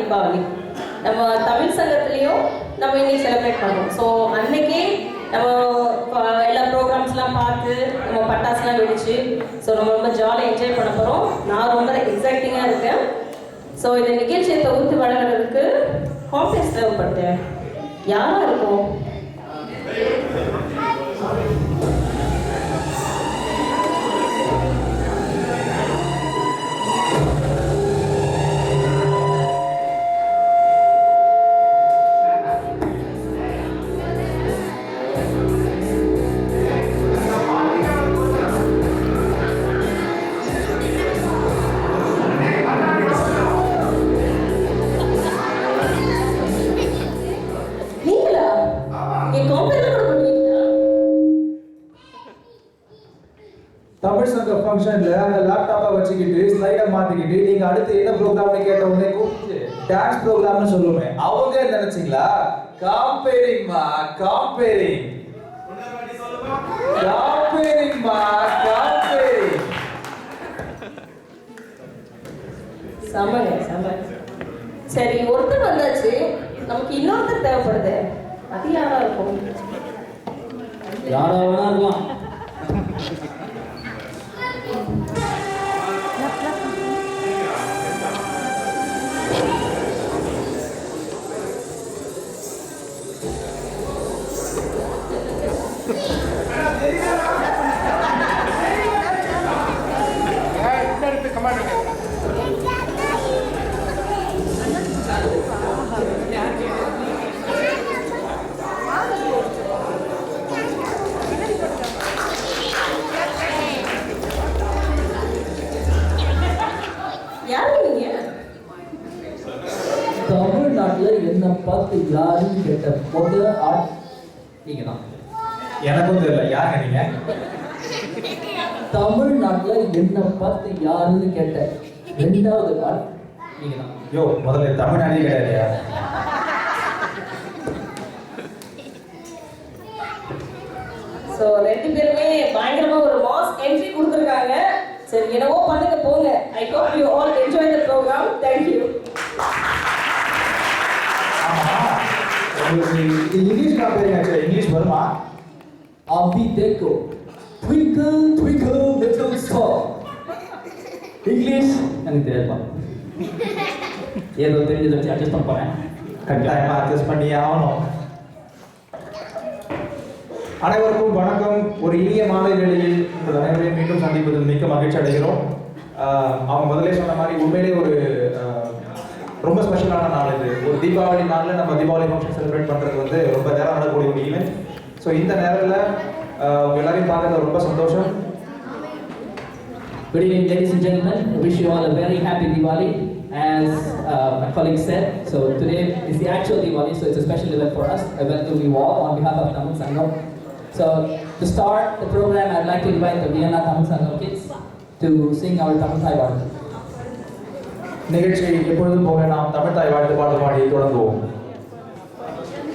தீபாவளி. நம்ம தமிழ் சங்கத்துலேயும் நம்ம இன்னைக்கு செலிப்ரேட் பண்ணுறோம். ஸோ அன்னைக்கே நம்ம எல்லா ப்ரோக்ராம்ஸ்லாம் பார்த்து நம்ம பட்டாசுலாம் வெடிச்சு ஸோ நம்ம ரொம்ப ஜாலியாக என்ஜாய் பண்ண போகிறோம். நான் ரொம்ப எக்ஸைட்டிங்காக இருக்கேன். ஸோ இந்த நிகழ்ச்சியை தொகுத்து வழங்குறதுக்கு காம்பேஸ் தேவைப்படுது. யாராக இருக்கும்? தமிழ் சங்க ஃபங்க்ஷன்ல அந்த லேப்டாப்பை வச்சுக்கிட்டு ஸ்லைடை மாத்திக்கிட்டு நீங்க அடுத்து என்ன ப்ரோக்ராம்னு கேட்ட உடனே கூப்பிட்டு டான்ஸ் ப்ரோக்ராம்னு சொல்லுவேன். அவங்க நினைச்சீங்களா? காம்பேரிங்மா காம்பேரிங் காம்பேரிங்மா காம்பேரிங். சமங்க சமங்க. சரி, ஒருத்தர் வந்தாச்சு, நமக்கு இன்னொருத்தர் தேவைப்படுது. அது யாரா இருக்கும்? யாரா வேணா இருக்கலாம். தமிழ்நாட்டுல என்ன பார்த்து யாருன்னு கேட்ட முதல் ஆள் நீங்க தான். எனக்கும் தெரியல யாருங்க நீங்க. தமிழ்நாட்டுல என்ன பார்த்து யாருன்னு கேட்ட ரெண்டாவது ஆள் நீங்க தான். யோ, முதல்ல தமிழ்நாடே கிடையாது. ஸோ ரெண்டு பேருமே பயங்கரமா ஒரு மாஸ் என்ட்ரி கொடுத்துருக்காங்க. சரி, என்னவோ பண்ணுங்க போங்க. I hope you all enjoy the programme. Thank you. English compering English வருமா? அபி தேக்கோ twinkle twinkle little star. English எனக்கு தெரியாதுப்பா. ஏதோ தெரிஞ்சதை வச்சு அட்ஜஸ்ட் பண்ண போறேன். கட்டாயமா அட்ஜஸ்ட் பண்ணி ஆகணும். அனைவருக்கும் வணக்கம். ஒரு இனிய மாலை வேளையில் உங்கள் அனைவரையும் மீண்டும் சந்திப்பதில் மிக்க மகிழ்ச்சி அடைகிறோம். அவங்க முதலே சொன்ன மாதிரி உண்மையிலே ஒரு ரொம்ப ஸ்பெஷலான நாள் இது. ஒரு தீபாவளி நாளில் நம்ம தீபாவளி ஃபங்க்ஷன் செலிப்ரேட் பண்ணுறது வந்து ரொம்ப நேரம் நடக்கக்கூடிய ஒரு ஈவெண்ட். ஸோ இந்த நேரில் உங்கள் எல்லாரையும் பார்க்கறது ரொம்ப சந்தோஷம். Good evening, ladies and gentlemen. I wish you all a very happy Diwali. As my colleague said, so today is the actual Diwali, so it's a special event for us. I welcome you all on behalf of Tamil Sangam. So to start the program, I'd like to invite the Vienna Tamil Sangam kids to sing our Tamil Thai வாழ்த்து. நிகழ்ச்சியை எப்பொழுதும் போல நாம் தமிழ் தாய் வாழ்த்து பாடல் பாடி தொடங்குவோம்.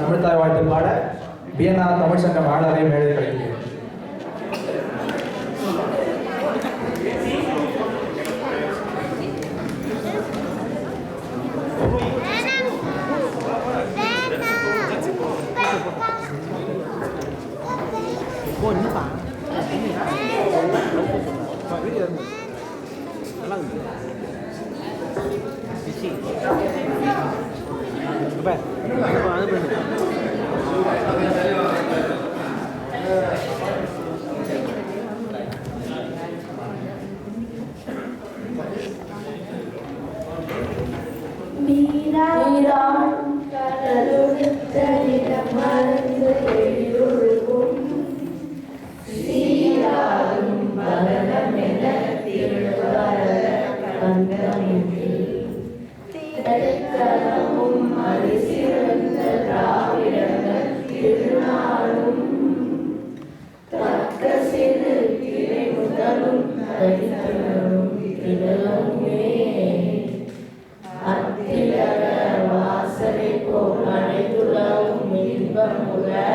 தமிழ் தாய் வாழ்த்து பாட வியன்னா தமிழ் சங்கம் ஆடரை மேடை கிடைக்கிறது. அத்திலக வாசனை போல் அனைத்துலகும் இன்பம் உலக